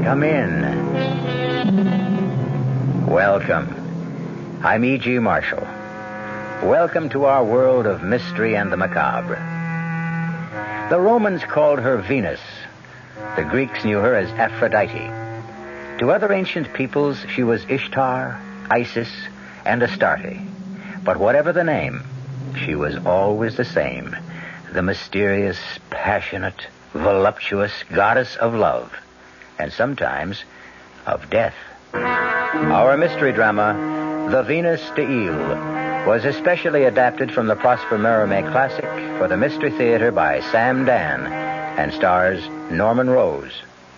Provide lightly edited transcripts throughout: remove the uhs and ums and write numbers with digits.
Come in. Welcome. I'm E.G. Marshall. Welcome to our world of mystery and the macabre. The Romans called her Venus. The Greeks knew her as Aphrodite. To other ancient peoples, she was Ishtar, Isis, and Astarte. But whatever the name, she was always the same. The mysterious, passionate, voluptuous goddess of love. And sometimes of death. Our mystery drama, The Venus de Ile, was especially adapted from the Prosper Mérimée classic for the Mystery Theater by Sam Dan and stars Norman Rose.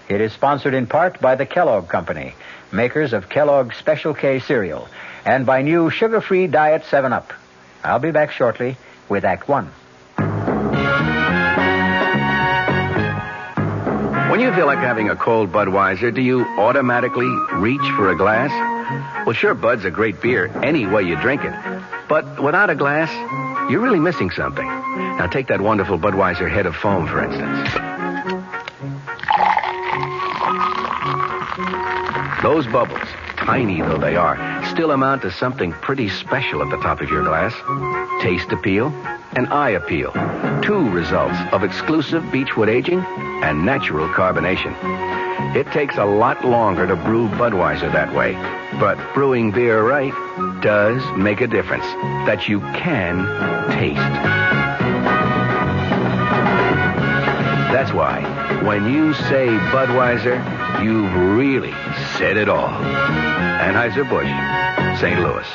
It is sponsored in part by the Kellogg Company, makers of Kellogg's Special K cereal, and by new sugar-free Diet 7-Up. I'll be back shortly with Act One. When you feel like having a cold Budweiser, do you automatically reach for a glass? Well, sure, Bud's a great beer any way you drink it. But without a glass, you're really missing something. Now, take that wonderful Budweiser head of foam, for instance. Those bubbles, tiny though they are, still amount to something pretty special at the top of your glass. Taste appeal and eye appeal. Two results of exclusive beechwood aging and natural carbonation. It takes a lot longer to brew Budweiser that way, but brewing beer right does make a difference that you can taste. That's why, when you say Budweiser, you've really said it all. Anheuser-Busch, St. Louis.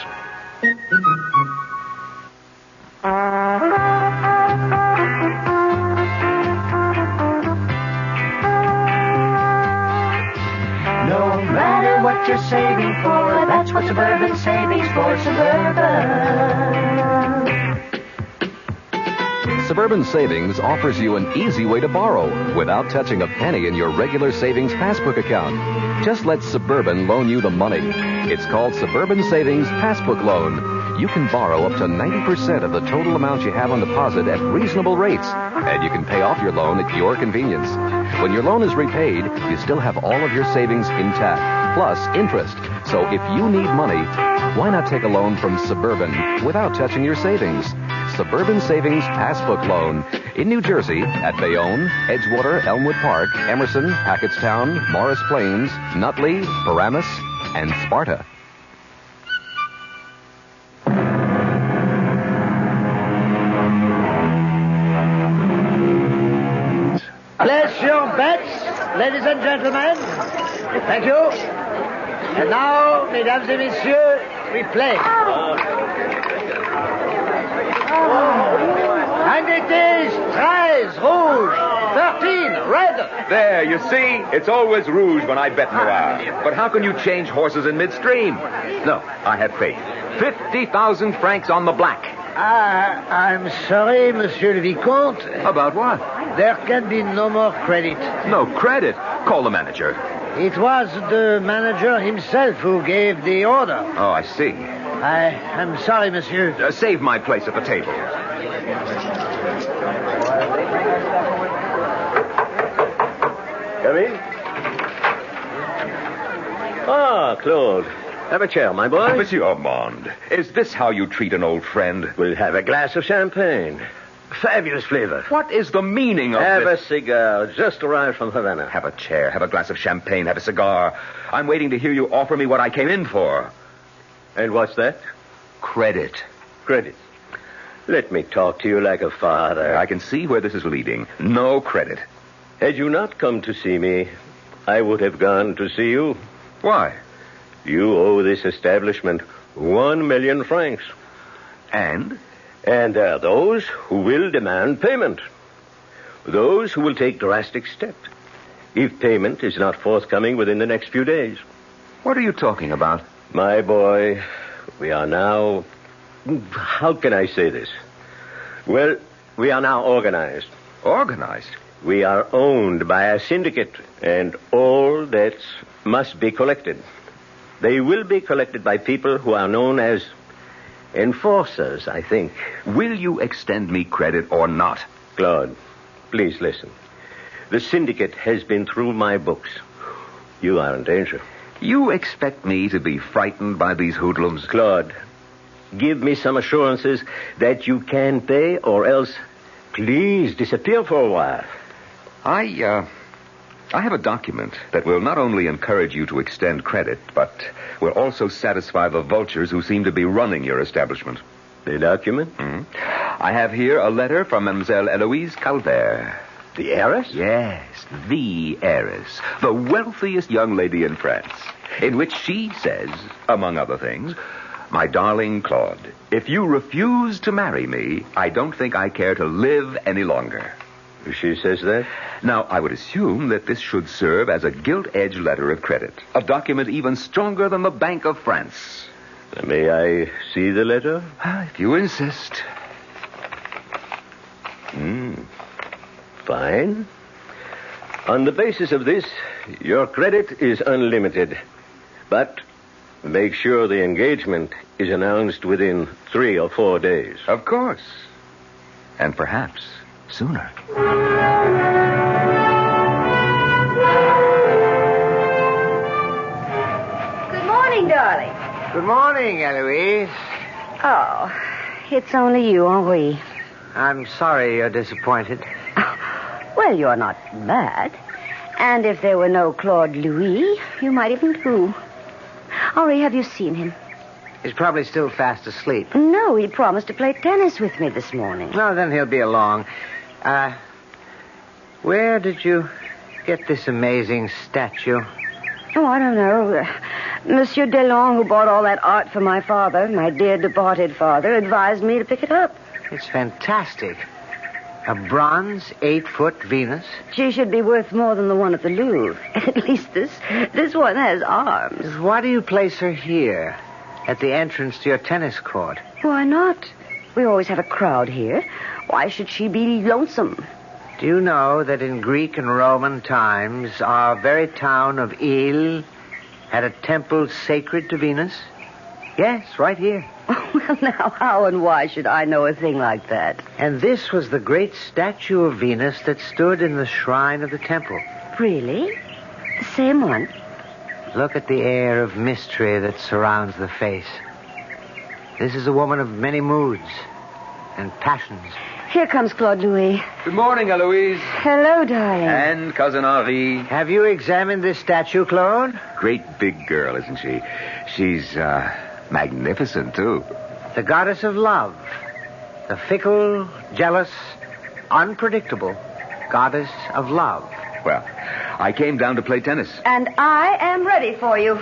No matter what you're saving for, that's what Suburban Savings for Suburban. Suburban Savings offers you an easy way to borrow without touching a penny in your regular savings passbook account. Just let Suburban loan you the money. It's called Suburban Savings Passbook Loan. You can borrow up to 90% of the total amount you have on deposit at reasonable rates, and you can pay off your loan at your convenience. When your loan is repaid, you still have all of your savings intact, plus interest. So if you need money, why not take a loan from Suburban without touching your savings? Suburban Savings Passbook Loan in New Jersey at Bayonne, Edgewater, Elmwood Park, Emerson, Hackettstown, Morris Plains, Nutley, Paramus, and Sparta. Place your bets, ladies and gentlemen. Thank you. And now, mesdames et messieurs, we play. And it is 13, rouge, 13, red. There, you see? It's always rouge when I bet noir. But how can you change horses in midstream? No, I have faith. 50,000 francs on the black. I'm sorry, Monsieur le Vicomte. About what? There can be no more credit. No credit? Call the manager. It was the manager himself who gave the order. Oh, I see. I'm sorry, monsieur. Save my place at the table. Come in. Ah, Claude. Have a chair, my boy. Monsieur Armand, is this how you treat an old friend? We'll have a glass of champagne. Fabulous flavor. What is the meaning of Have this? a cigar. Just arrived from Havana. Have a chair, have a glass of champagne, have a cigar. I'm waiting to hear you offer me what I came in for. And what's that? Credit. Credit. Let me talk to you like a father. I can see where this is leading. No credit. Had you not come to see me, I would have gone to see you. Why? You owe this establishment 1 million francs. And? And there are those who will demand payment. Those who will take drastic steps if payment is not forthcoming within the next few days. What are you talking about? My boy, we are now... How can I say this? Well, we are now organized. Organized? We are owned by a syndicate, and all debts must be collected. They will be collected by people who are known as enforcers, I think. Will you extend me credit or not? Claude, please listen. The syndicate has been through my books. You are in danger. You expect me to be frightened by these hoodlums? Claude, give me some assurances that you can pay, or else please disappear for a while. I have a document that will not only encourage you to extend credit, but will also satisfy the vultures who seem to be running your establishment. The document? I have here a letter from Mademoiselle Eloise Calvert. The heiress? Yes, the heiress, the wealthiest young lady in France, in which she says, among other things, "My darling Claude, if you refuse to marry me, I don't think I care to live any longer." She says that? Now, I would assume that this should serve as a gilt-edged letter of credit, a document even stronger than the Bank of France. May I see the letter? If you insist. Fine. On the basis of this, your credit is unlimited. But make sure the engagement is announced within 3 or 4 days. Of course. And perhaps sooner. Good morning, darling. Good morning, Eloise. Oh, it's only you, Henri. I'm sorry you're disappointed. Well, you're not bad. And if there were no Claude Louis, you might even do. Henri, have you seen him? He's probably still fast asleep. No, he promised to play tennis with me this morning. No, then he'll be along. Where did you get this amazing statue? Oh, I don't know. Monsieur Delon, who bought all that art for my father, my dear departed father, advised me to pick it up. It's fantastic. A bronze 8-foot Venus. She should be worth more than the one at the Louvre. At least this one has arms. Why do you place her here, at the entrance to your tennis court? Why not? We always have a crowd here. Why should she be lonesome? Do you know that in Greek and Roman times, our very town of Ile had a temple sacred to Venus? Yes, right here. Well, now, how and why should I know a thing like that? And this was the great statue of Venus that stood in the shrine of the temple. Really? The same one? Look at the air of mystery that surrounds the face. This is a woman of many moods and passions. Here comes Claude Louis. Good morning, Eloise. Hello, darling. And Cousin Henri. Have you examined this statue, Claude? Great big girl, isn't she? She's, magnificent, too. The goddess of love. The fickle, jealous, unpredictable goddess of love. Well, I came down to play tennis. And I am ready for you.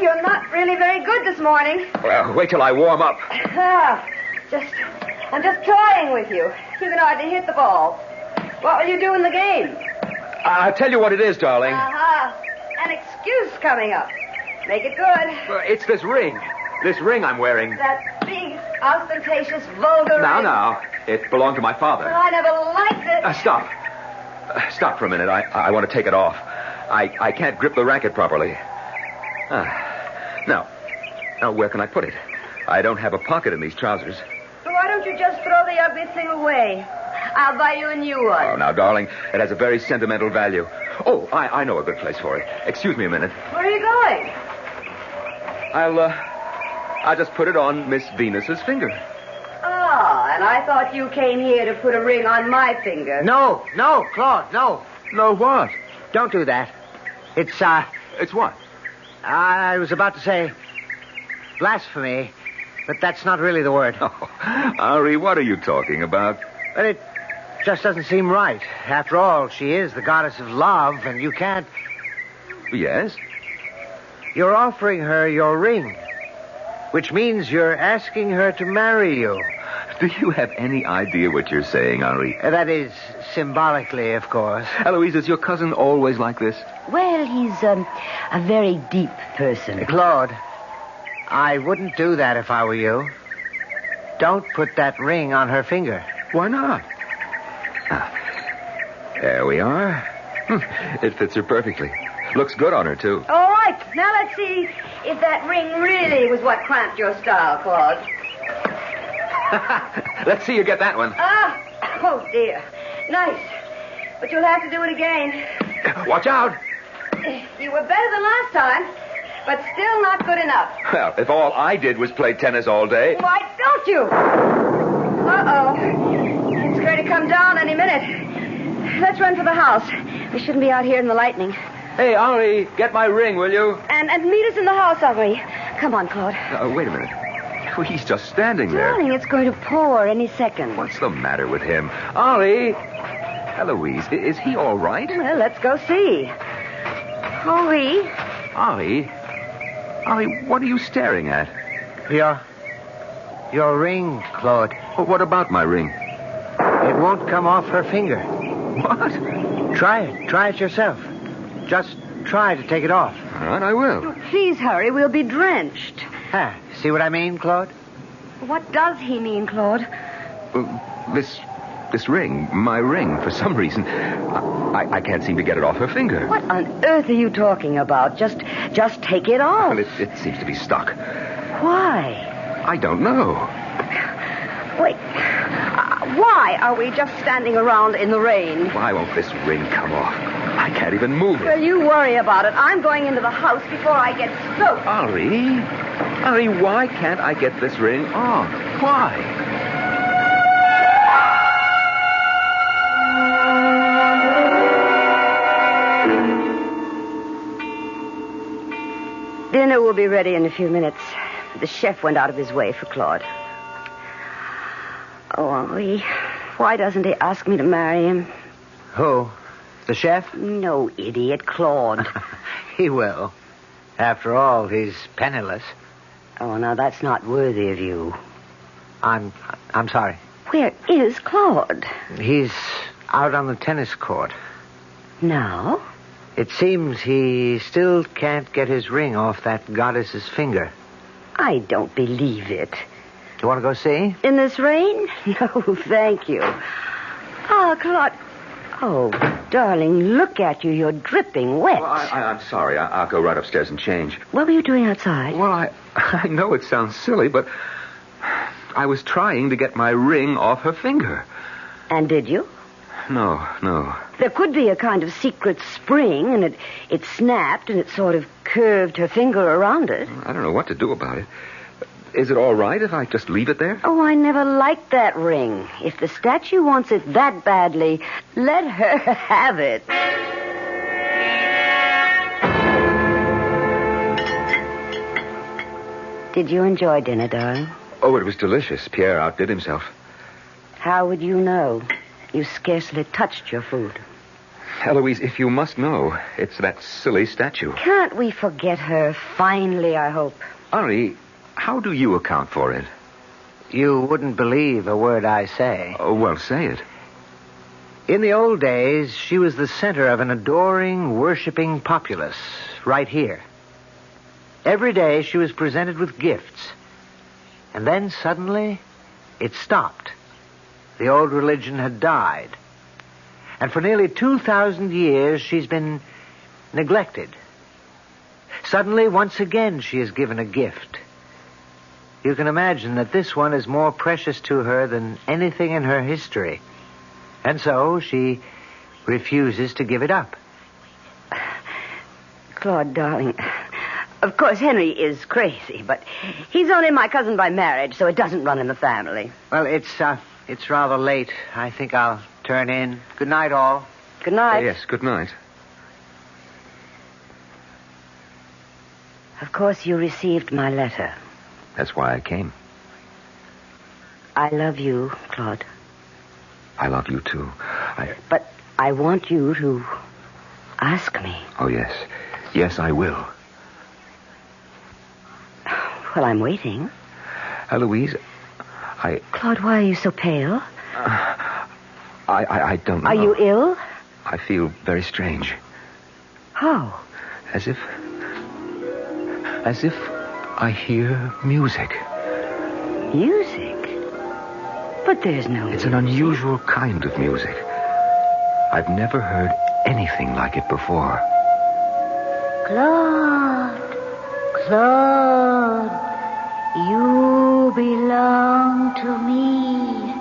You're not really very good this morning. Well, wait till I warm up. I'm just toying with you. You can hardly hit the ball. What will you do in the game? I'll tell you what it is, darling. An excuse coming up. Make it good. Well, it's this ring. This ring I'm wearing. That big, ostentatious, vulgar ring. Now. It belonged to my father. Well, I never liked it. Stop. Stop for a minute. I want to take it off. I can't grip the racket properly. Now, where can I put it? I don't have a pocket in these trousers. So why don't you just throw the ugly thing away? I'll buy you a new one. Oh, now, darling, it has a very sentimental value. Oh, I know a good place for it. Excuse me a minute. Where are you going? I'll just put it on Miss Venus's finger. And I thought you came here to put a ring on my finger. No, Claude, no. No, what? Don't do that. It's what? I was about to say blasphemy, but that's not really the word. Oh, Henri, what are you talking about? But it just doesn't seem right. After all, she is the goddess of love, and you can't... Yes? You're offering her your ring, which means you're asking her to marry you. Do you have any idea what you're saying, Henri? That is, symbolically, of course. Eloise, is your cousin always like this? Well, he's a very deep person. Claude, I wouldn't do that if I were you. Don't put that ring on her finger. Why not? There we are. It fits her perfectly. Looks good on her, too. All right. Now let's see if that ring really was what cramped your style, Claude. Let's see you get that one. Oh, dear. Nice. but you'll have to do it again. Watch out. You were better than last time, but still not good enough. Well, if all I did was play tennis all day... Why don't you? Uh-oh. It's going to come down any minute. Let's run for the house. We shouldn't be out here in the lightning. Hey, Henri, get my ring, will you? And meet us in the house, Henri. Come on, Claude. Wait a minute. Oh, he's just standing there. Darling, it's going to pour any second. What's the matter with him? Henri! Eloise, is he all right? Well, let's go see. Henri? Henri, what are you staring at? Your ring, Claude. Well, what about my ring? It won't come off her finger. What? Try it. Try it yourself. Just try to take it off. All right, I will. Please hurry. We'll be drenched. See what I mean, Claude? What does he mean, Claude? This ring, my ring, for some reason, I can't seem to get it off her finger. What on earth are you talking about? Just take it off. Well, it seems to be stuck. Why? I don't know. Wait. Why are we just standing around in the rain? Why won't this ring come off? I can't even move it. Well, you worry about it. I'm going into the house before I get soaked. Henri, why can't I get this ring off? Why? Dinner will be ready in a few minutes. The chef went out of his way for Claude. Oh, Henri, why doesn't he ask me to marry him? Who? The chef? No, idiot, Claude. He will. After all, he's penniless. Oh, now that's not worthy of you. I'm sorry. Where is Claude? He's out on the tennis court. Now? It seems he still can't get his ring off that goddess's finger. I don't believe it. You want to go see? In this rain? No, thank you. Oh, Claude. Oh, darling, look at you. You're dripping wet. Well, I'm sorry. I'll go right upstairs and change. What were you doing outside? Well, I know it sounds silly, but I was trying to get my ring off her finger. And did you? No. There could be a kind of secret spring, and it snapped, and it sort of curved her finger around it. I don't know what to do about it. Is it all right if I just leave it there? Oh, I never liked that ring. If the statue wants it that badly, let her have it. Did you enjoy dinner, darling? Oh, it was delicious. Pierre outdid himself. How would you know? You scarcely touched your food. Eloise, if you must know, it's that silly statue. Can't we forget her finally, I hope? Henri, how do you account for it? You wouldn't believe a word I say. Oh, well, say it. In the old days, she was the center of an adoring, worshipping populace right here. Every day she was presented with gifts. And then suddenly, it stopped. The old religion had died. And for nearly 2,000 years, she's been neglected. Suddenly, once again, she is given a gift. You can imagine that this one is more precious to her than anything in her history. And so she refuses to give it up. Claude, darling, of course Henry is crazy, but he's only my cousin by marriage, so it doesn't run in the family. Well, it's rather late. I think I'll turn in. Good night, all. Good night. Yes, good night. Of course you received my letter. That's why I came. I love you, Claude. I love you, too. But I want you to ask me. Oh, yes. Yes, I will. Well, I'm waiting. Eloise, Claude, why are you so pale? I don't know. Are you ill? I feel very strange. How? As if I hear music. Music? But there's no... It's an unusual kind of music. I've never heard anything like it before. Claude, you belong to me.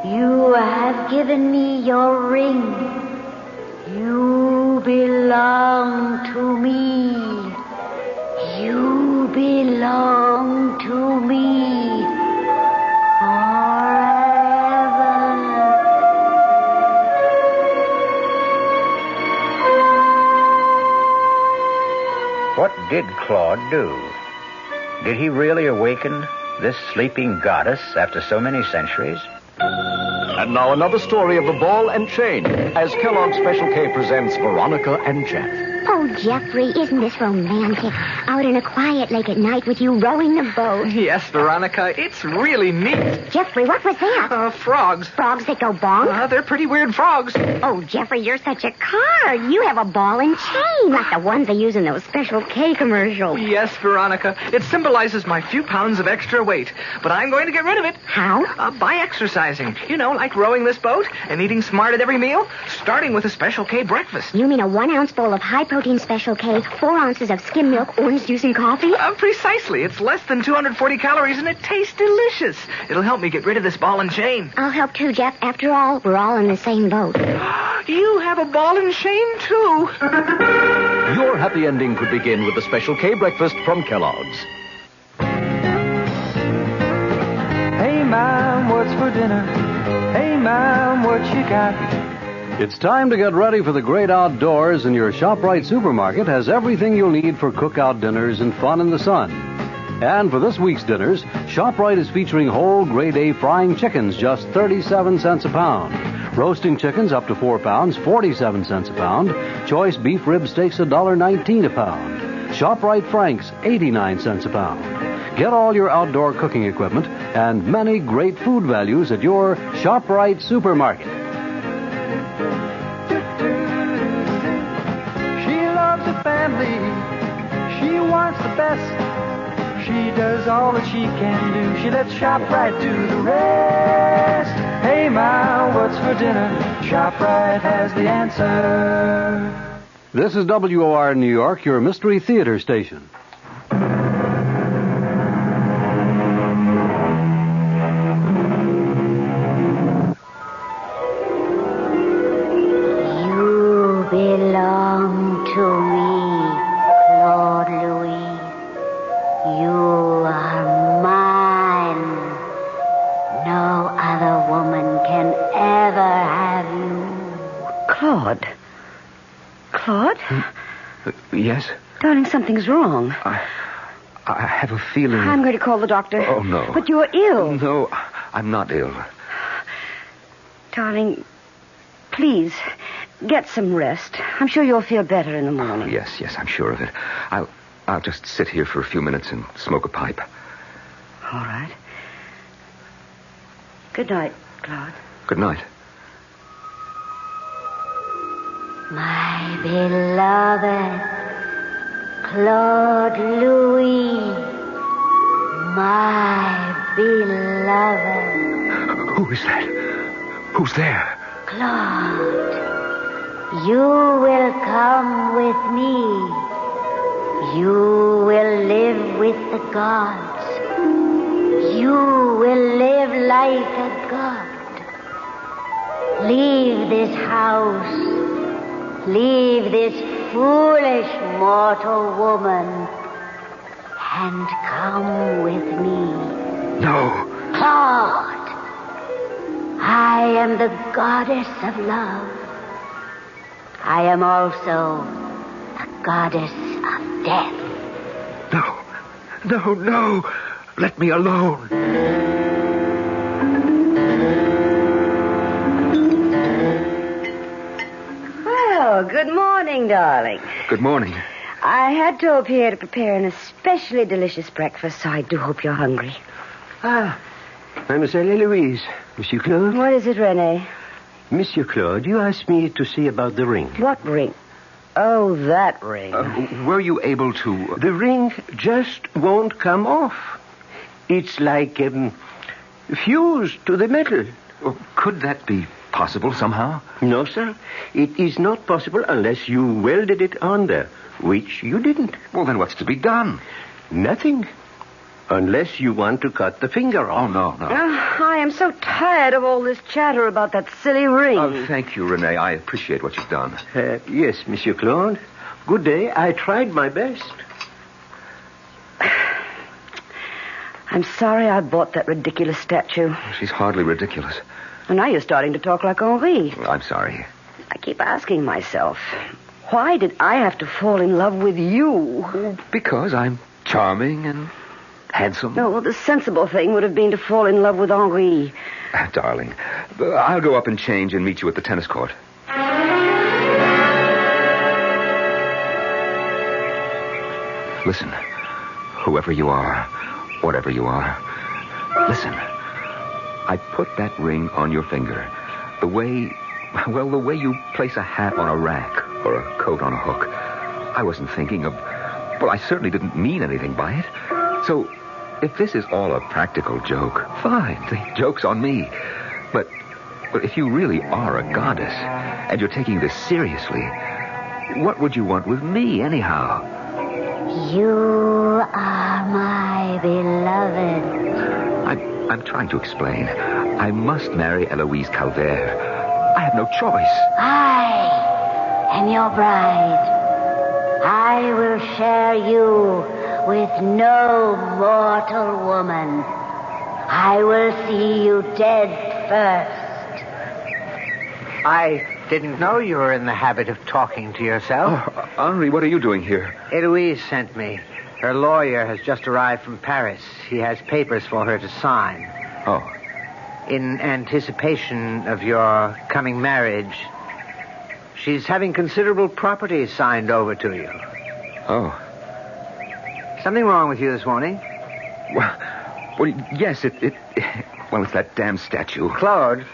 You have given me your ring. You belong to me. You belong to me forever. What did Claude do? Did he really awaken this sleeping goddess after so many centuries? And now another story of the ball and chain as Kellogg's Special K presents Veronica and Jeff. Oh, Jeffrey, isn't this romantic? Out in a quiet lake at night with you rowing the boat. Yes, Veronica, it's really neat. Jeffrey, what was that? Frogs. Frogs that go bonk? They're pretty weird frogs. Oh, Jeffrey, you're such a card. You have a ball and chain, like the ones they use in those Special K commercials. Yes, Veronica, it symbolizes my few pounds of extra weight, but I'm going to get rid of it. How? By exercising. You know, like rowing this boat and eating smart at every meal, starting with a Special K breakfast. You mean a 1 ounce bowl of high-protein Special K, 4 ounces of skim milk, orange juice, and coffee? Precisely. It's less than 240 calories, and it tastes delicious. It'll help me get rid of this ball and chain. I'll help too, Jeff. After all, we're all in the same boat. You have a ball and chain, too. Your happy ending could begin with the Special K breakfast from Kellogg's. Hey, Mom, what's for dinner? Hey, Mom, what you got? It's time to get ready for the great outdoors, and your ShopRite supermarket has everything you'll need for cookout dinners and fun in the sun. And for this week's dinners, ShopRite is featuring whole grade A frying chickens, just 37 cents a pound. Roasting chickens up to 4 pounds, 47 cents a pound. Choice beef rib steaks, $1.19 a pound. ShopRite Franks, 89 cents a pound. Get all your outdoor cooking equipment and many great food values at your ShopRite supermarket. Family, she wants the best. She does all that she can do. She lets ShopRite do the rest. Hey, Ma, what's for dinner? ShopRite has the answer. This is WOR New York, your Mystery Theater station. You belong to me. Lord Louis, you are mine. No other woman can ever have you. Claude? Claude? Yes? Darling, something's wrong. I have a feeling... I'm going to call the doctor. Oh, no. But you're ill. No, I'm not ill. Darling, please, get some rest. I'm sure you'll feel better in the morning. Yes, I'm sure of it. I'll just sit here for a few minutes and smoke a pipe. All right. Good night, Claude. Good night. My beloved Claude Louis, my beloved. Who is that? Who's there? Claude, you will come with me. You will live with the gods. You will live like a god. Leave this house. Leave this foolish mortal woman and come with me. No. Claude, I am the goddess of love. I am also the goddess of death. No. Let me alone. Well, good morning, darling. Good morning. I had to appear to prepare an especially delicious breakfast, so I do hope you're hungry. Mademoiselle Eloise. Monsieur Claude? What is it, René? Monsieur Claude, you asked me to see about the ring. What ring? Oh, that ring. Were you able to... The ring just won't come off. It's like fused to the metal. Could that be possible somehow? No, sir. It is not possible unless you welded it on there, which you didn't. Well, then what's to be done? Nothing. Unless you want to cut the finger off. Oh, no. I am so tired of all this chatter about that silly ring. Oh, thank you, Renee. I appreciate what you've done. Yes, Monsieur Claude. Good day. I tried my best. I'm sorry I bought that ridiculous statue. She's hardly ridiculous. And now you're starting to talk like Henri. I'm sorry. I keep asking myself, why did I have to fall in love with you? Because I'm charming and handsome. No, well, the sensible thing would have been to fall in love with Henri. Darling, I'll go up and change and meet you at the tennis court. Listen, whoever you are, whatever you are, listen. I put that ring on your finger the way you place a hat on a rack or a coat on a hook. I wasn't thinking of... Well, I certainly didn't mean anything by it. So, if this is all a practical joke, fine. The joke's on me. But if you really are a goddess and you're taking this seriously, what would you want with me, anyhow? You are my beloved. I'm trying to explain. I must marry Eloise Calvert. I have no choice. I am your bride. I will share you with no mortal woman. I will see you dead first. I didn't know you were in the habit of talking to yourself. Oh, Henri, what are you doing here? Eloise sent me. Her lawyer has just arrived from Paris. He has papers for her to sign. Oh. In anticipation of your coming marriage, she's having considerable property signed over to you. Oh. Something wrong with you this morning? Well, yes, well, it's that damn statue. Claude,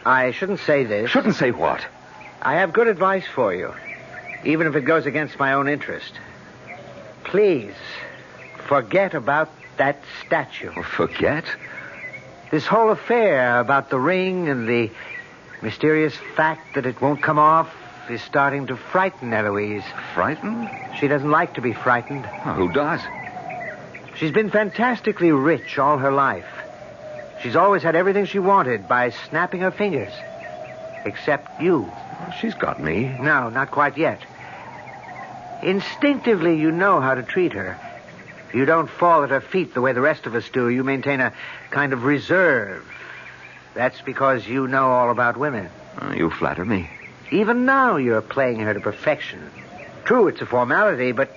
I shouldn't say this. Shouldn't say what? I have good advice for you, even if it goes against my own interest. Please, forget about that statue. Well, forget? This whole affair about the ring and the mysterious fact that it won't come off is starting to frighten Eloise. Frightened? She doesn't like to be frightened. Well, who does? She's been fantastically rich all her life. She's always had everything she wanted by snapping her fingers. Except you. Well, she's got me. No, not quite yet. Instinctively, you know how to treat her. You don't fall at her feet the way the rest of us do. You maintain a kind of reserve. That's because you know all about women. You flatter me. Even now, you're playing her to perfection. True, it's a formality, but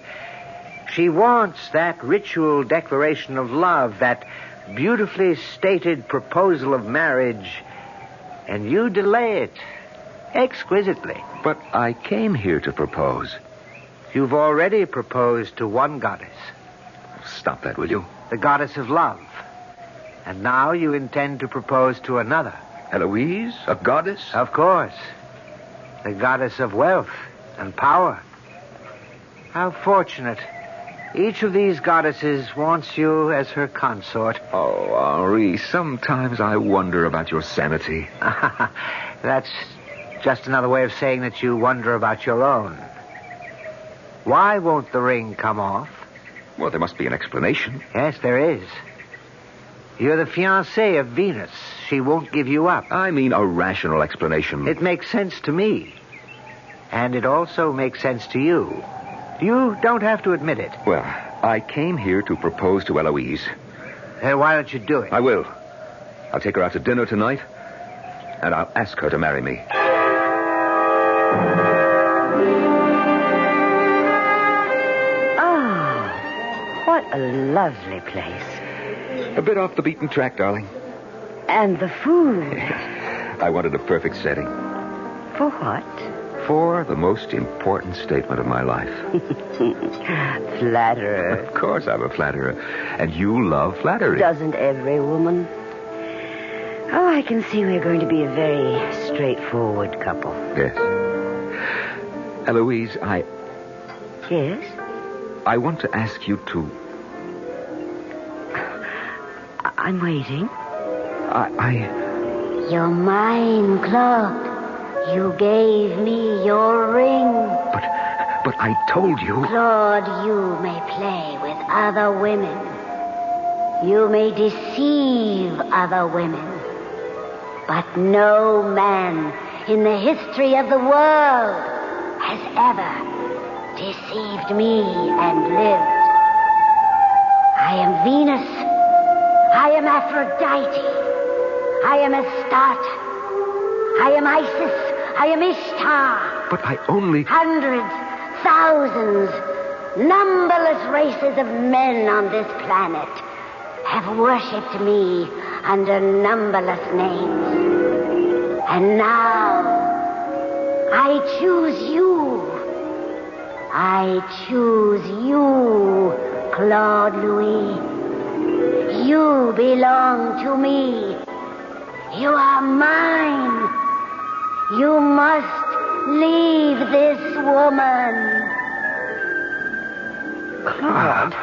she wants that ritual declaration of love, that beautifully stated proposal of marriage, and you delay it exquisitely. But I came here to propose. You've already proposed to one goddess. Stop that, will you? The goddess of love. And now you intend to propose to another. Eloise? A goddess? Of course. The goddess of wealth and power. How fortunate. Each of these goddesses wants you as her consort. Oh, Henri, sometimes I wonder about your sanity. That's just another way of saying that you wonder about your own. Why won't the ring come off? Well, there must be an explanation. Yes, there is. You're the fiancée of Venus. She won't give you up. I mean a rational explanation. It makes sense to me. And it also makes sense to you. You don't have to admit it. Well, I came here to propose to Eloise. Why don't you do it? I will. I'll take her out to dinner tonight, and I'll ask her to marry me. What a lovely place. A bit off the beaten track, darling. And the food. I wanted a perfect setting. For what? For the most important statement of my life. Flatterer. Of course I'm a flatterer. And you love flattery. Doesn't every woman? Oh, I can see we're going to be a very straightforward couple. Yes. Eloise, Yes? I want to ask you to... I'm waiting. You're mine, Claude. You gave me your ring. But I told you... Claude, you may play with other women. You may deceive other women, but no man in the history of the world has ever deceived me and lived. I am Venus. I am Aphrodite. I am Astarte. I am Isis. I am Ishtar. But I only... Hundreds, thousands, numberless races of men on this planet have worshipped me under numberless names. And now, I choose you. I choose you, Claude Louis. You belong to me. You are mine. You must leave this woman. Claude.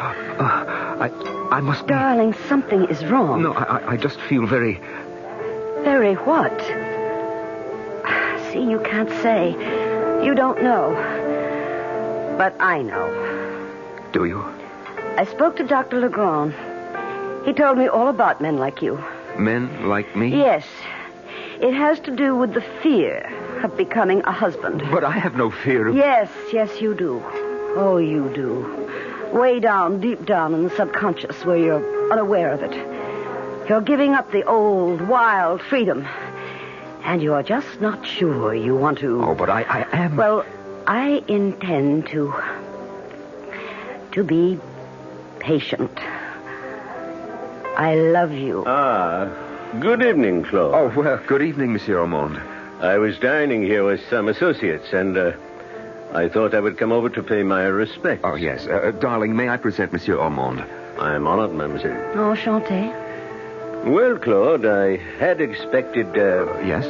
I must be... Darling, something is wrong. No, I just feel very... Very what? See, you can't say. You don't know. But I know. Do you? I spoke to Dr. Legrand. He told me all about men like you. Men like me? Yes. It has to do with the fear of becoming a husband. But I have no fear of... Yes, you do. Oh, you do. Way down, deep down in the subconscious where you're unaware of it. You're giving up the old, wild freedom. And you're just not sure you want to... Oh, but I am... Well, I intend to be patient. I love you. Good evening, Claude. Oh, well, good evening, Monsieur Ormond. I was dining here with some associates, and I thought I would come over to pay my respects. Oh, yes. Darling, may I present Monsieur Ormond? I am honored, mademoiselle. Enchanté. Well, Claude, I had expected... Yes?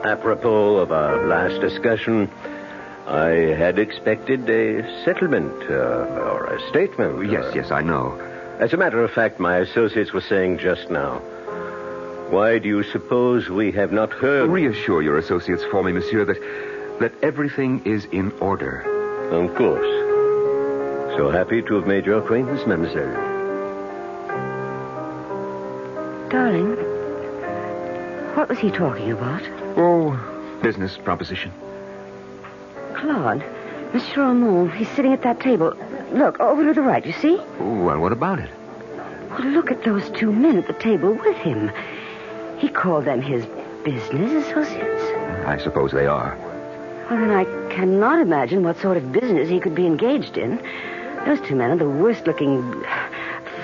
Apropos of our last discussion, I had expected a settlement or a statement. Yes, I know. As a matter of fact, my associates were saying just now, why do you suppose we have not heard... Reassure your associates for me, monsieur, that everything is in order. Of course. So happy to have made your acquaintance, mademoiselle. Darling, what was he talking about? Oh, business proposition. Claude, Monsieur Armand, he's sitting at that table. Look, over to the right, you see? Well, what about it? Well, look at those two men at the table with him. He called them his business associates. I suppose they are. Well, then I cannot imagine what sort of business he could be engaged in. Those two men are the worst-looking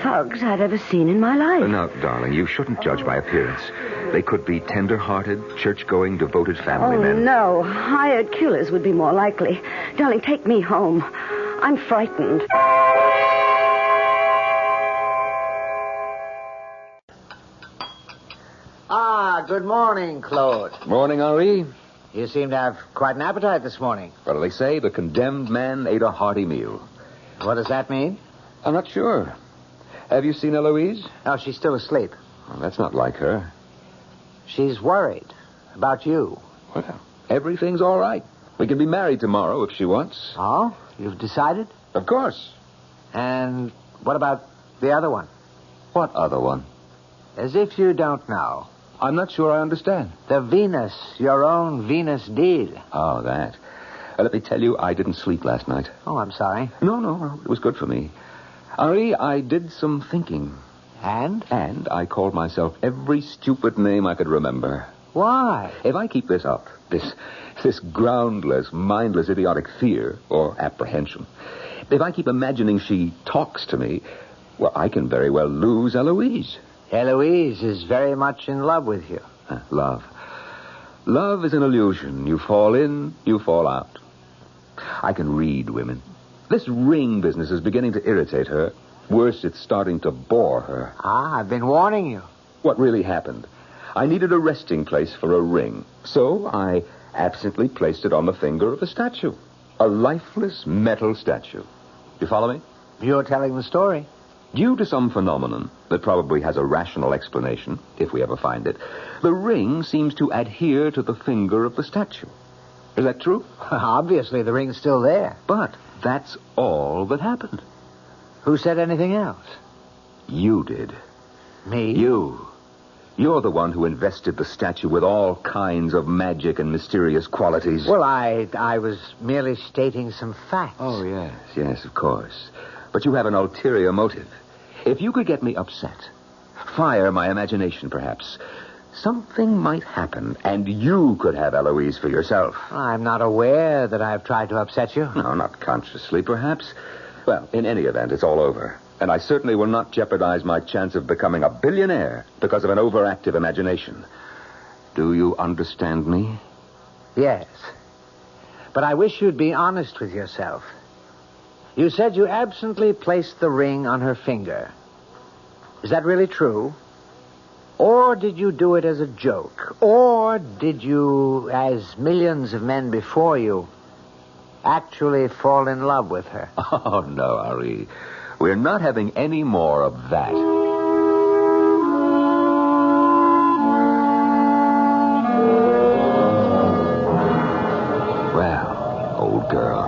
thugs I've ever seen in my life. Now, darling, you shouldn't judge by appearance. They could be tender-hearted, church-going, devoted family men. Oh, no. Hired killers would be more likely. Darling, take me home. I'm frightened. Good morning, Claude. Morning, Henri. You seem to have quite an appetite this morning. What do they say? The condemned man ate a hearty meal. What does that mean? I'm not sure. Have you seen Eloise? Oh, she's still asleep. Well, that's not like her. She's worried about you. Well, everything's all right. We can be married tomorrow if she wants. Oh? You've decided? Of course. And what about the other one? What other one? As if you don't know. I'm not sure I understand. The Venus, your own Venus deal. Oh, that. Let me tell you, I didn't sleep last night. Oh, I'm sorry. No, it was good for me. Henri, I did some thinking. And? And I called myself every stupid name I could remember. Why? If I keep this up, this groundless, mindless, idiotic fear or apprehension, if I keep imagining she talks to me, well, I can very well lose Eloise. Eloise is very much in love with you. Love. Love is an illusion. You fall in, you fall out. I can read women. This ring business is beginning to irritate her. Worse, it's starting to bore her. I've been warning you. What really happened? I needed a resting place for a ring, so I absently placed it on the finger of a statue. A lifeless metal statue. You follow me? You're telling the story. Due to some phenomenon that probably has a rational explanation, if we ever find it, the ring seems to adhere to the finger of the statue. Is that true? Obviously, the ring's still there. But that's all that happened. Who said anything else? You did. Me? You're the one who invested the statue with all kinds of magic and mysterious qualities. Well, I was merely stating some facts. Oh, yes, of course. But you have an ulterior motive. If you could get me upset, fire my imagination, perhaps, something might happen, and you could have Eloise for yourself. I'm not aware that I've tried to upset you. No, not consciously, perhaps. Well, in any event, it's all over. And I certainly will not jeopardize my chance of becoming a billionaire because of an overactive imagination. Do you understand me? Yes. But I wish you'd be honest with yourself. You said you absently placed the ring on her finger. Is that really true? Or did you do it as a joke? Or did you, as millions of men before you, actually fall in love with her? Oh, no, Henri. We're not having any more of that. Well, old girl,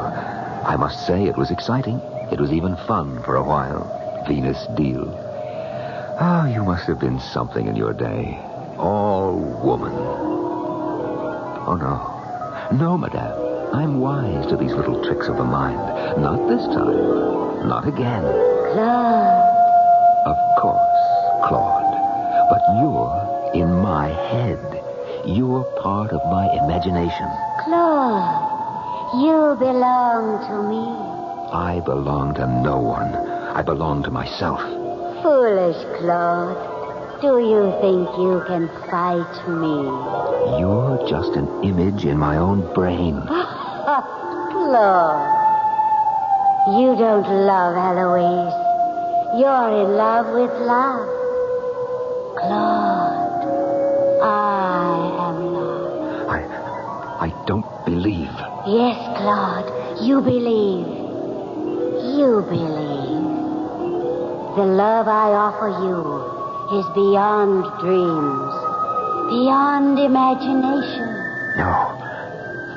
I must say it was exciting. It was even fun for a while. Venus deal. Oh, you must have been something in your day. All woman. Oh, no. No, madame. I'm wise to these little tricks of the mind. Not this time. Not again. Claude. Of course, Claude. But you're in my head. You're part of my imagination. Claude, you belong to me. I belong to no one. I belong to myself. Foolish Claude. Do you think you can fight me? You're just an image in my own brain. Claude, you don't love Eloise. You're in love with love. Claude, I am love. I don't believe. Yes, Claude, you believe. You believe. The love I offer you is beyond dreams, beyond imagination.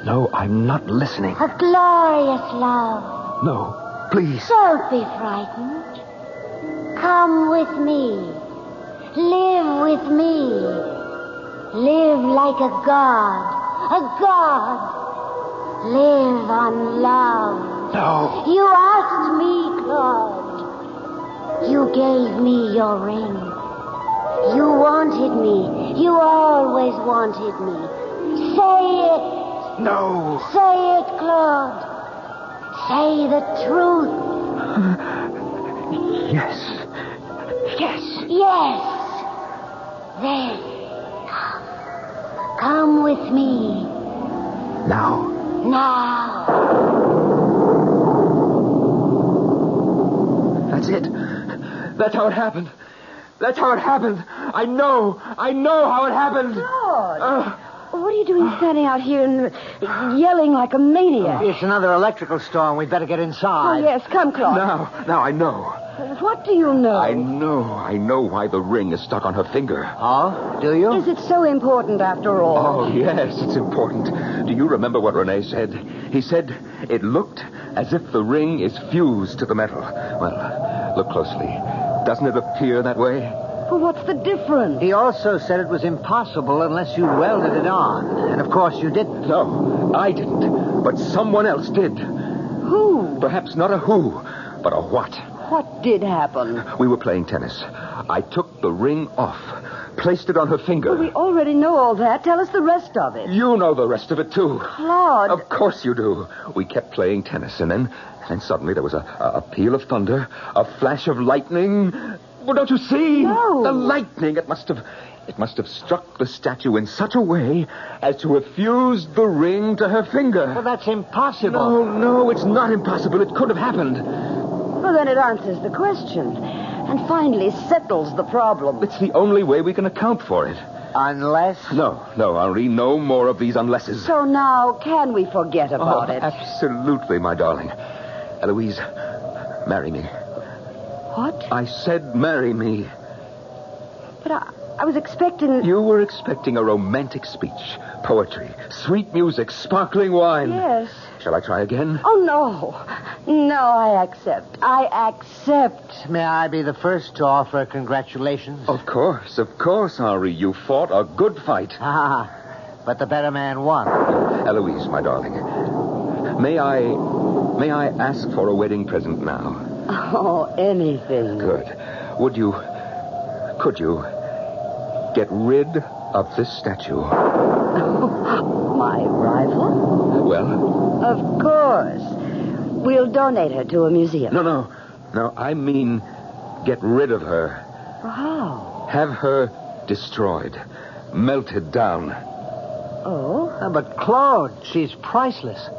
No, I'm not listening. A glorious love. No, please. Don't be frightened. Come with me. Live with me. Live like a god. A god. Live on love. No. You asked me, Claude. You gave me your ring. You wanted me. You always wanted me. Say it. No. Say it, Claude. Say the truth. Yes. Yes. Then, come with me. Now. That's it. That's how it happened. I know how it happened. Claude. What are you doing standing out here and yelling like a maniac? It's another electrical storm. We'd better get inside. Oh, yes. Come, Claude. Now I know. What do you know? I know why the ring is stuck on her finger. Oh, do you? Is it so important after all? Oh, yes, it's important. Do you remember what Rene said? He said it looked as if the ring is fused to the metal. Well, look closely. Doesn't it appear that way? Well, what's the difference? He also said it was impossible unless you welded it on. And, of course, you didn't. No, I didn't. But someone else did. Who? Perhaps not a who, but a what. What did happen? We were playing tennis. I took the ring off, placed it on her finger. Well, we already know all that. Tell us the rest of it. You know the rest of it, too. Claude. Of course you do. We kept playing tennis, and then suddenly there was a peal of thunder, a flash of lightning. Well, don't you see? No. The lightning, it must have struck the statue in such a way as to have fused the ring to her finger. Well, that's impossible. No, it's not impossible. It could have happened. Well, then it answers the question and finally settles the problem. It's the only way we can account for it. Unless? No, Henri, no more of these unlesses. So now, can we forget about it? Absolutely, my darling. Eloise, marry me. What? I said marry me. But I was expecting... You were expecting a romantic speech Poetry, sweet music, sparkling wine. Yes. Shall I try again? Oh, no. No, I accept. I accept. May I be the first to offer congratulations? Of course, Henri. You fought a good fight. Ah, but the better man won. Eloise, my darling, may I ask for a wedding present now? Oh, anything. Good. Could you get rid of this statue? My rival? Well? Of course. We'll donate her to a museum. No, I mean get rid of her. How? Have her destroyed, melted down. Oh? But Claude, she's priceless.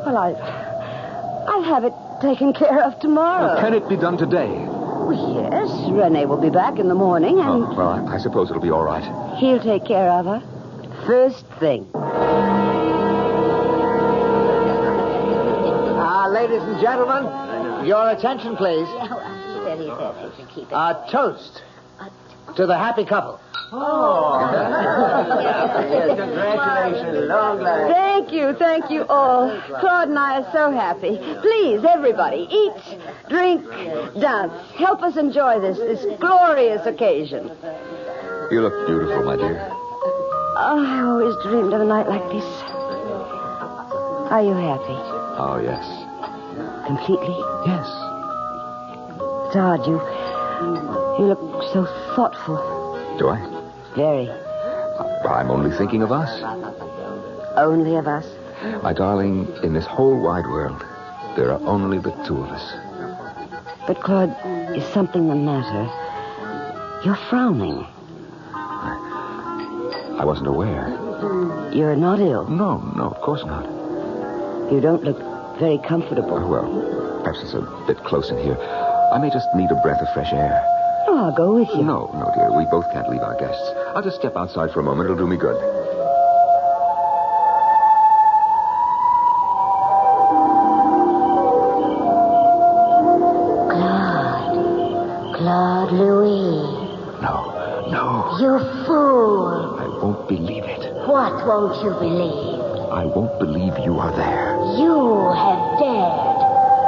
Well, I'll have it taken care of tomorrow. Well, can it be done today? Well, yes. Rene will be back in the morning, and Oh, well, I suppose it'll be all right. he'll take care of her. First thing. Ladies and gentlemen, your attention, please. Toast to the happy couple. Congratulations. Long life. Thank you all. Claude and I are so happy. Please, everybody, eat, drink, dance. Help us enjoy this glorious occasion. You look beautiful, my dear. Oh, I always dreamed of a night like this. Are you happy? Oh, yes. Completely? Yes. It's odd, you look so thoughtful. Do I? Very. I'm only thinking of us. Only of us? My darling, in this whole wide world, there are only the two of us. But, Claude, is something the matter? You're frowning. I wasn't aware. You're not ill. No, of course not. You don't look very comfortable. Well, perhaps it's a bit close in here. I may just need a breath of fresh air. Oh, I'll go with you. No, dear. We both can't leave our guests. I'll just step outside for a moment. It'll do me good. Claude Louis. No. You fool. I won't believe it. What won't you believe? I won't believe you are there. You have dared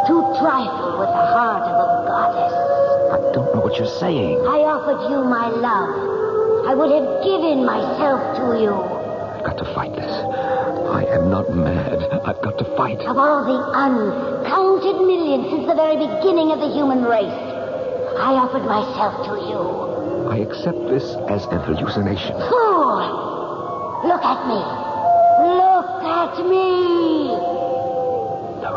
to trifle with the heart of a goddess. I don't know what you're saying. I offered you my love. I would have given myself to you. I've got to fight this. I am not mad. I've got to fight. Of all the uncounted millions since the very beginning of the human race, I offered myself to you. I accept this as an hallucination. Fool! Look at me. Look at me. No.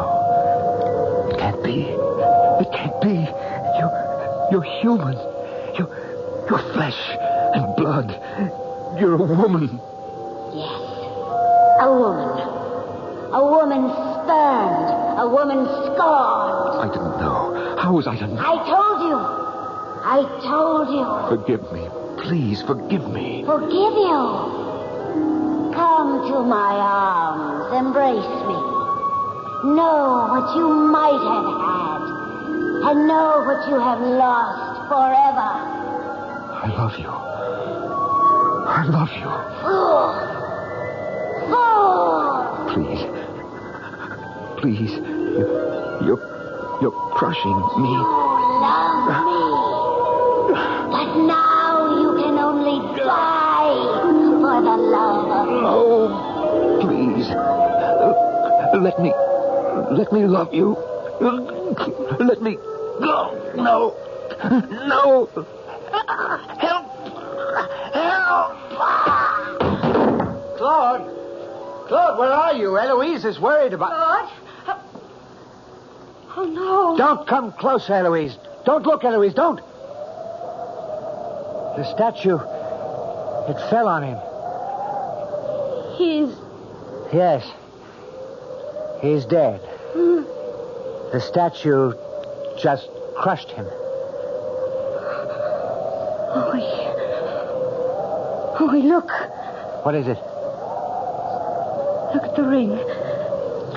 It can't be. It can't be. You're human. You're flesh and blood. You're a woman. Yes. A woman. A woman spurned. A woman scorned. I didn't know. How was I to know? I told you. Forgive me. Please, forgive me. Forgive you? Come to my arms. Embrace me. Know what you might have had. And know what you have lost forever. I love you. I love you. Fool! Please. You're crushing me. You love me. But now you can only die for the love of me. Oh, please. Let me love you. Let me go. No. Help. Claude, where are you? Eloise is worried about... Claude? Oh, no. Don't come close, Eloise. Don't look, Eloise, don't. The statue, it fell on him. Yes. He's dead. The statue just crushed him. Oh, look. What is it? Look at the ring.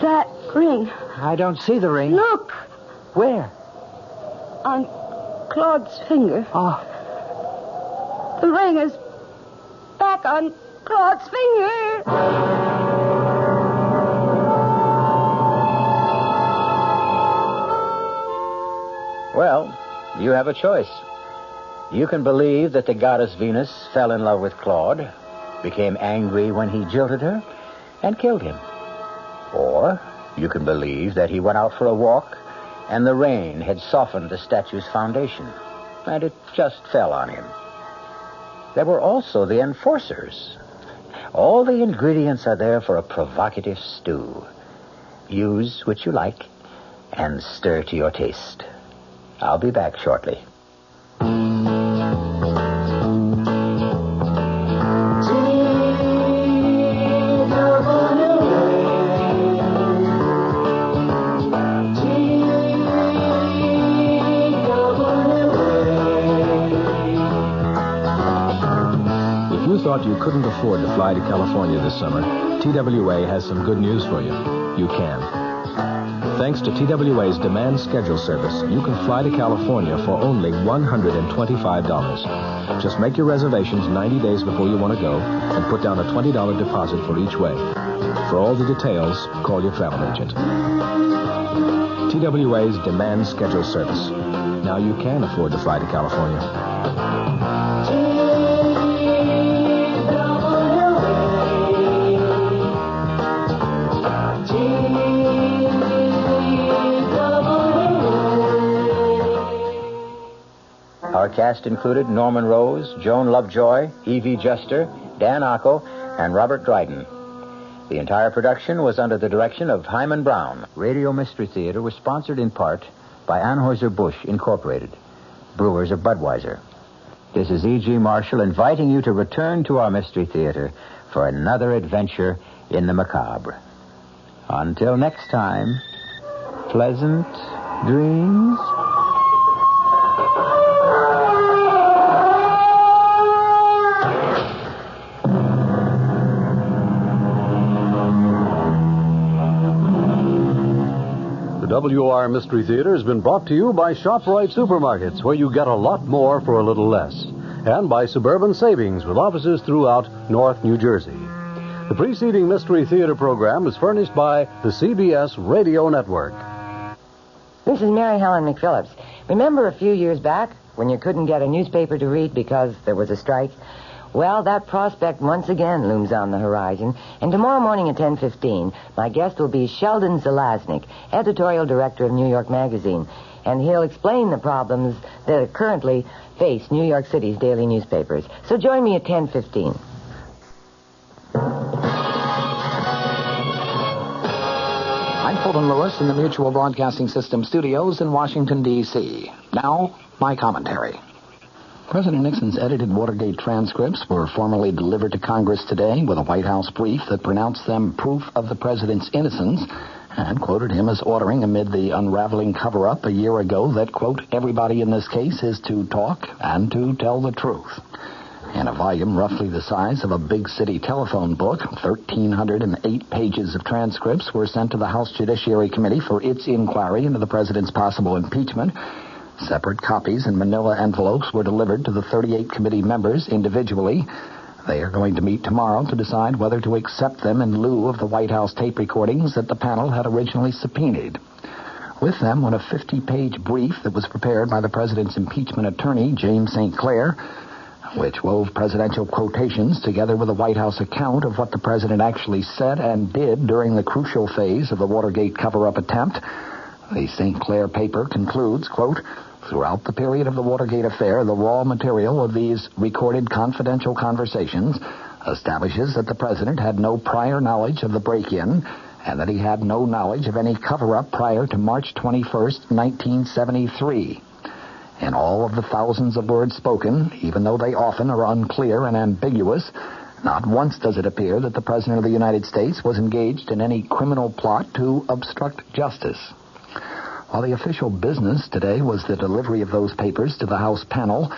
That ring. I don't see the ring. Look. Where? On Claude's finger. Oh. The ring is back on Claude's finger. you have a choice. You can believe that the goddess Venus fell in love with Claude, became angry when he jilted her, and killed him. Or you can believe that he went out for a walk, and the rain had softened the statue's foundation, and it just fell on him. There were also the enforcers. All the ingredients are there for a provocative stew. Use which you like, and stir to your taste. I'll be back shortly. Thought you couldn't afford to fly to California this summer, TWA has some good news for you. You can. Thanks to TWA's demand schedule service, you can fly to California for only $125. Just make your reservations 90 days before you want to go and put down a $20 deposit for each way. For all the details, call your travel agent. TWA's demand schedule service. Now you can afford to fly to California. Our cast included Norman Rose, Joan Lovejoy, Evie Juster, Dan Ocko, and Robert Dryden. The entire production was under the direction of Hyman Brown. Radio Mystery Theater was sponsored in part by Anheuser-Busch Incorporated, brewers of Budweiser. This is E.G. Marshall inviting you to return to our Mystery Theater for another adventure in the macabre. Until next time, pleasant dreams. WR Mystery Theater has been brought to you by ShopRite Supermarkets, where you get a lot more for a little less, and by Suburban Savings, with offices throughout North New Jersey. The preceding Mystery Theater program is furnished by the CBS Radio Network. This is Mary Helen McPhillips. Remember a few years back when you couldn't get a newspaper to read because there was a strike? Well, that prospect once again looms on the horizon. And tomorrow morning at 10:15, my guest will be Sheldon Zelaznik, editorial director of New York Magazine. And he'll explain the problems that currently face New York City's daily newspapers. So join me at 10:15. I'm Fulton Lewis in the Mutual Broadcasting System studios in Washington, D.C. Now, my commentary. President Nixon's edited Watergate transcripts were formally delivered to Congress today with a White House brief that pronounced them proof of the president's innocence and quoted him as ordering amid the unraveling cover-up a year ago that, quote, everybody in this case is to talk and to tell the truth. In a volume roughly the size of a big city telephone book, 1,308 pages of transcripts were sent to the House Judiciary Committee for its inquiry into the president's possible impeachment. Separate copies in manila envelopes were delivered to the 38 committee members individually. They are going to meet tomorrow to decide whether to accept them in lieu of the White House tape recordings that the panel had originally subpoenaed. With them went a 50-page brief that was prepared by the president's impeachment attorney, James St. Clair, which wove presidential quotations together with a White House account of what the president actually said and did during the crucial phase of the Watergate cover-up attempt. The St. Clair paper concludes, quote, throughout the period of the Watergate affair, the raw material of these recorded confidential conversations establishes that the president had no prior knowledge of the break-in and that he had no knowledge of any cover-up prior to March 21st, 1973. In all of the thousands of words spoken, even though they often are unclear and ambiguous, not once does it appear that the President of the United States was engaged in any criminal plot to obstruct justice. While the official business today was the delivery of those papers to the House panel,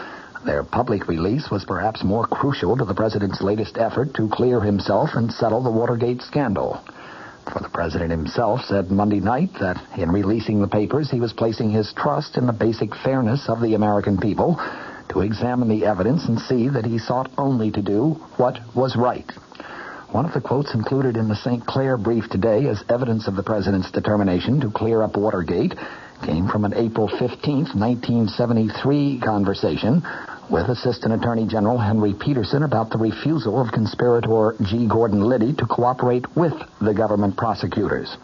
their public release was perhaps more crucial to the president's latest effort to clear himself and settle the Watergate scandal. For the president himself said Monday night that in releasing the papers, he was placing his trust in the basic fairness of the American people to examine the evidence and see that he sought only to do what was right. One of the quotes included in the St. Clair brief today as evidence of the president's determination to clear up Watergate came from an April 15th, 1973 conversation with Assistant Attorney General Henry Peterson about the refusal of conspirator G. Gordon Liddy to cooperate with the government prosecutors.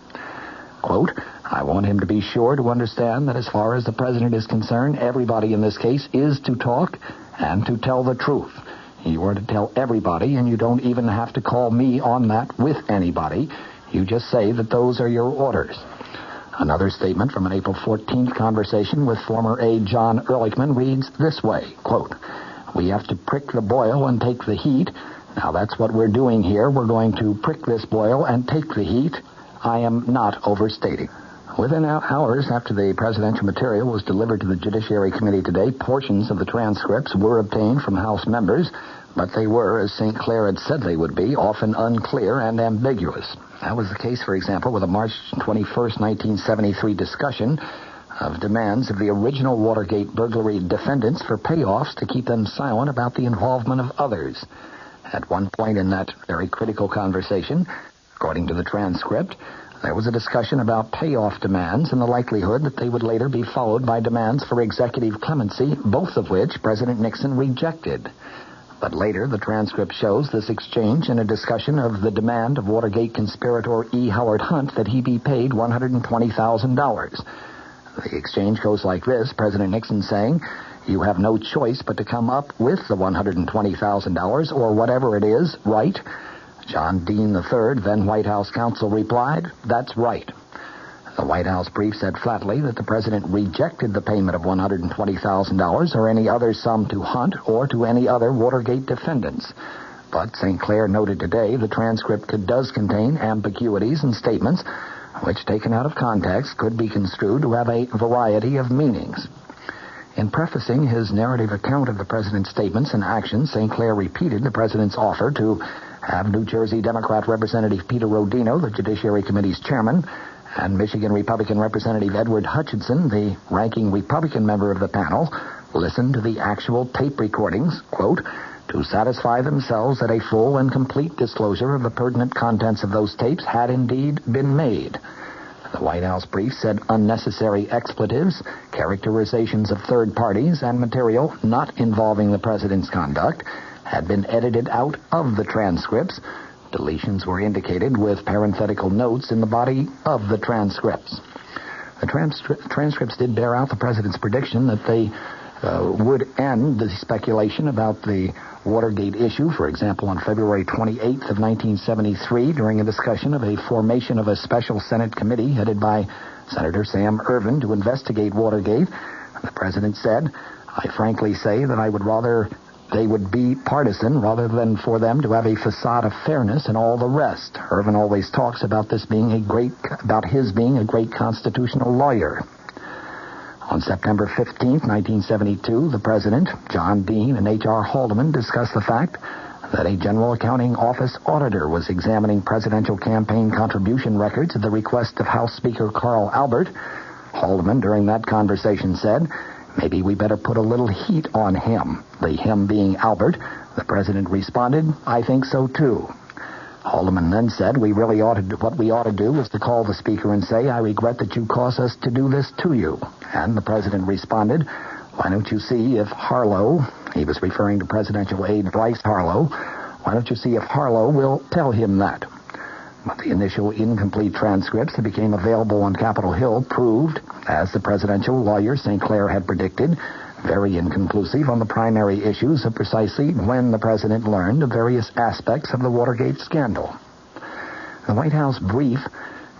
Quote, I want him to be sure to understand that as far as the president is concerned, everybody in this case is to talk and to tell the truth. You are to tell everybody, and you don't even have to call me on that with anybody. You just say that those are your orders. Another statement from an April 14th conversation with former aide John Ehrlichman reads this way, quote, we have to prick the boil and take the heat. Now that's what we're doing here. We're going to prick this boil and take the heat. I am not overstating. Within hours after the presidential material was delivered to the Judiciary Committee today, portions of the transcripts were obtained from House members, but they were, as St. Clair had said they would be, often unclear and ambiguous. That was the case, for example, with a March 21st, 1973 discussion of demands of the original Watergate burglary defendants for payoffs to keep them silent about the involvement of others. At one point in that very critical conversation, according to the transcript, there was a discussion about payoff demands and the likelihood that they would later be followed by demands for executive clemency, both of which President Nixon rejected. But later, the transcript shows this exchange in a discussion of the demand of Watergate conspirator E. Howard Hunt that he be paid $120,000. The exchange goes like this, President Nixon saying, you have no choice but to come up with the $120,000 or whatever it is, right? John Dean III, then White House counsel, replied, that's right. The White House brief said flatly that the president rejected the payment of $120,000 or any other sum to Hunt or to any other Watergate defendants. But St. Clair noted today the transcript does contain ambiguities and statements which, taken out of context, could be construed to have a variety of meanings. In prefacing his narrative account of the president's statements and actions, St. Clair repeated the president's offer to have New Jersey Democrat Representative Peter Rodino, the Judiciary Committee's chairman, and Michigan Republican Representative Edward Hutchinson, the ranking Republican member of the panel, listen to the actual tape recordings, quote, to satisfy themselves that a full and complete disclosure of the pertinent contents of those tapes had indeed been made. The White House brief said unnecessary expletives, characterizations of third parties, and material not involving the president's conduct had been edited out of the transcripts. Deletions were indicated with parenthetical notes in the body of the transcripts. The transcripts did bear out the president's prediction that they would end the speculation about the Watergate issue. For example, on February 28th of 1973, during a discussion of a formation of a special Senate committee headed by Senator Sam Ervin to investigate Watergate, the president said, I frankly say that I would rather they would be partisan rather than for them to have a facade of fairness and all the rest. Ervin always talks about his being a great constitutional lawyer. On September 15th, 1972, the president, John Dean, and H.R. Haldeman discussed the fact that a General Accounting Office auditor was examining presidential campaign contribution records at the request of House Speaker Carl Albert. Haldeman, during that conversation, said, maybe we better put a little heat on him. The him being Albert. The president responded, I think so too. Haldeman then said, what we ought to do is to call the speaker and say, I regret that you caused us to do this to you. And the president responded, why don't you see if Harlow, he was referring to presidential aide Bryce Harlow, why don't you see if Harlow will tell him that? But the initial incomplete transcripts that became available on Capitol Hill proved, as the presidential lawyer St. Clair had predicted, very inconclusive on the primary issues of precisely when the president learned of various aspects of the Watergate scandal. The White House brief,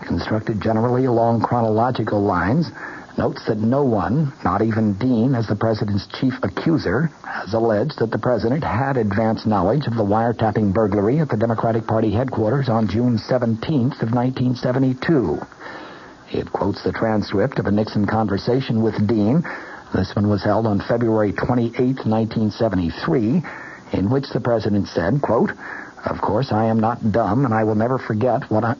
constructed generally along chronological lines, notes that no one, not even Dean as the president's chief accuser, has alleged that the president had advance knowledge of the wiretapping burglary at the Democratic Party headquarters on June 17th of 1972. It quotes the transcript of a Nixon conversation with Dean. This one was held on February 28, 1973, in which the president said, quote, of course, I am not dumb, and I will never forget what I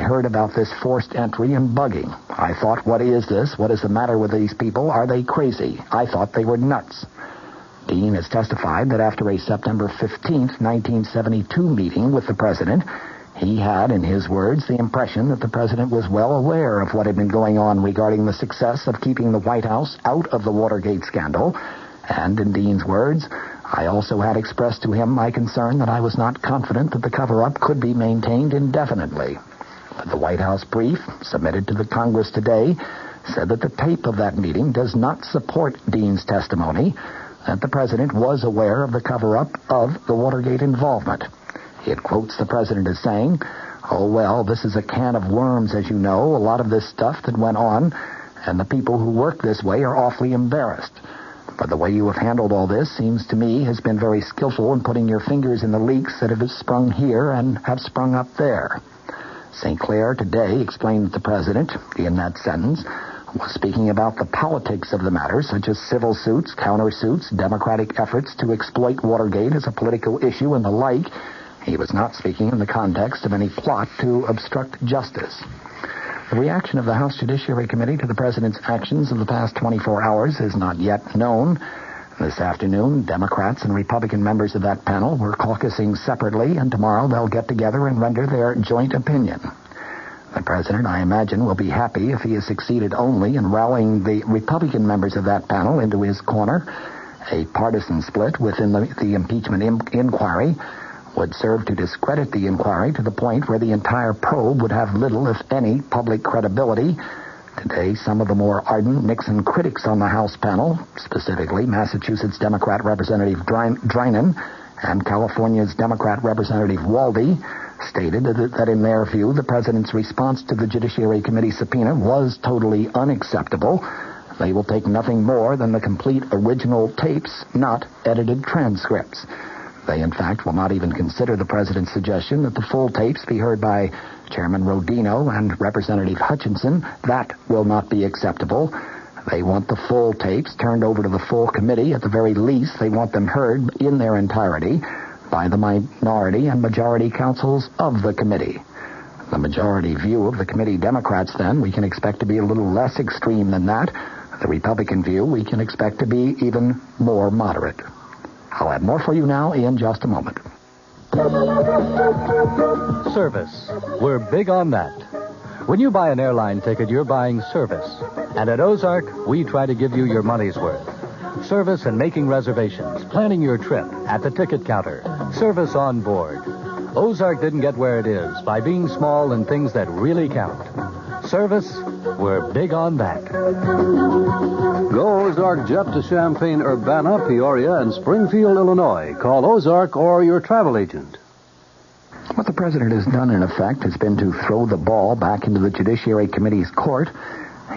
heard about this forced entry and bugging. I thought, what is this? What is the matter with these people? Are they crazy? I thought they were nuts. Dean has testified that after a September 15, 1972 meeting with the president, He had, in his words, the impression that the president was well aware of what had been going on regarding the success of keeping the White House out of the Watergate scandal. And, in Dean's words, I also had expressed to him my concern that I was not confident that the cover-up could be maintained indefinitely. But the White House brief, submitted to the Congress today, said that the tape of that meeting does not support Dean's testimony, that the president was aware of the cover-up of the Watergate involvement. It quotes the president as saying, "Oh, well, this is a can of worms, as you know, a lot of this stuff that went on, and the people who work this way are awfully embarrassed. But the way you have handled all this seems to me has been very skillful in putting your fingers in the leaks that have sprung here and have sprung up there." St. Clair today explained that the president, in that sentence, was speaking about the politics of the matter, such as civil suits, countersuits, Democratic efforts to exploit Watergate as a political issue, and the like. He was not speaking in the context of any plot to obstruct justice. The reaction of the House Judiciary Committee to the president's actions of the past 24 hours is not yet known. This afternoon, Democrats and Republican members of that panel were caucusing separately, and tomorrow they'll get together and render their joint opinion. The president, I imagine, will be happy if he has succeeded only in rallying the Republican members of that panel into his corner. A partisan split within the impeachment inquiry would serve to discredit the inquiry to the point where the entire probe would have little, if any, public credibility. Today, some of the more ardent Nixon critics on the House panel, specifically Massachusetts Democrat Representative Drinan and California's Democrat Representative Waldy, stated that in their view, the president's response to the Judiciary Committee subpoena was totally unacceptable. They will take nothing more than the complete original tapes, not edited transcripts. They, in fact, will not even consider the president's suggestion that the full tapes be heard by Chairman Rodino and Representative Hutchinson. That will not be acceptable. They want the full tapes turned over to the full committee. At the very least, they want them heard in their entirety by the minority and majority counsels of the committee. The majority view of the committee Democrats, then, we can expect to be a little less extreme than that. The Republican view, we can expect to be even more moderate. I'll have more for you now in just a moment. Service. We're big on that. When you buy an airline ticket, you're buying service. And at Ozark, we try to give you your money's worth. Service in making reservations, planning your trip, at the ticket counter, service on board. Ozark didn't get where it is by being small in things that really count. Service, we're big on that. Go Ozark Jet to Champaign, Urbana, Peoria, and Springfield, Illinois. Call Ozark or your travel agent. What the president has done, in effect, has been to throw the ball back into the Judiciary Committee's court.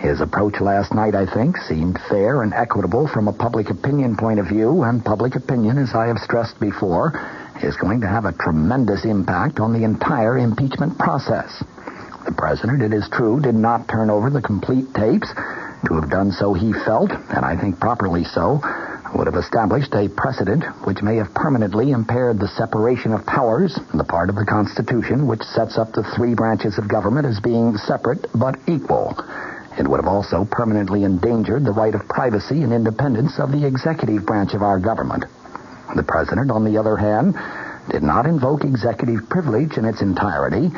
His approach last night, I think, seemed fair and equitable from a public opinion point of view, and public opinion, as I have stressed before, is going to have a tremendous impact on the entire impeachment process. The president, it is true, did not turn over the complete tapes. To have done so, he felt, and I think properly so, would have established a precedent which may have permanently impaired the separation of powers, the part of the Constitution which sets up the three branches of government as being separate but equal. It would have also permanently endangered the right of privacy and independence of the executive branch of our government. The president, on the other hand, did not invoke executive privilege in its entirety.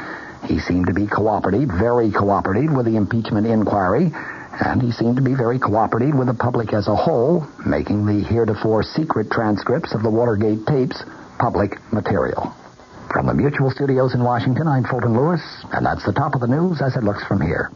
He seemed to be cooperative, very cooperative with the impeachment inquiry, and he seemed to be very cooperative with the public as a whole, making the heretofore secret transcripts of the Watergate tapes public material. From the Mutual Studios in Washington, I'm Fulton Lewis, and that's the top of the news as it looks from here.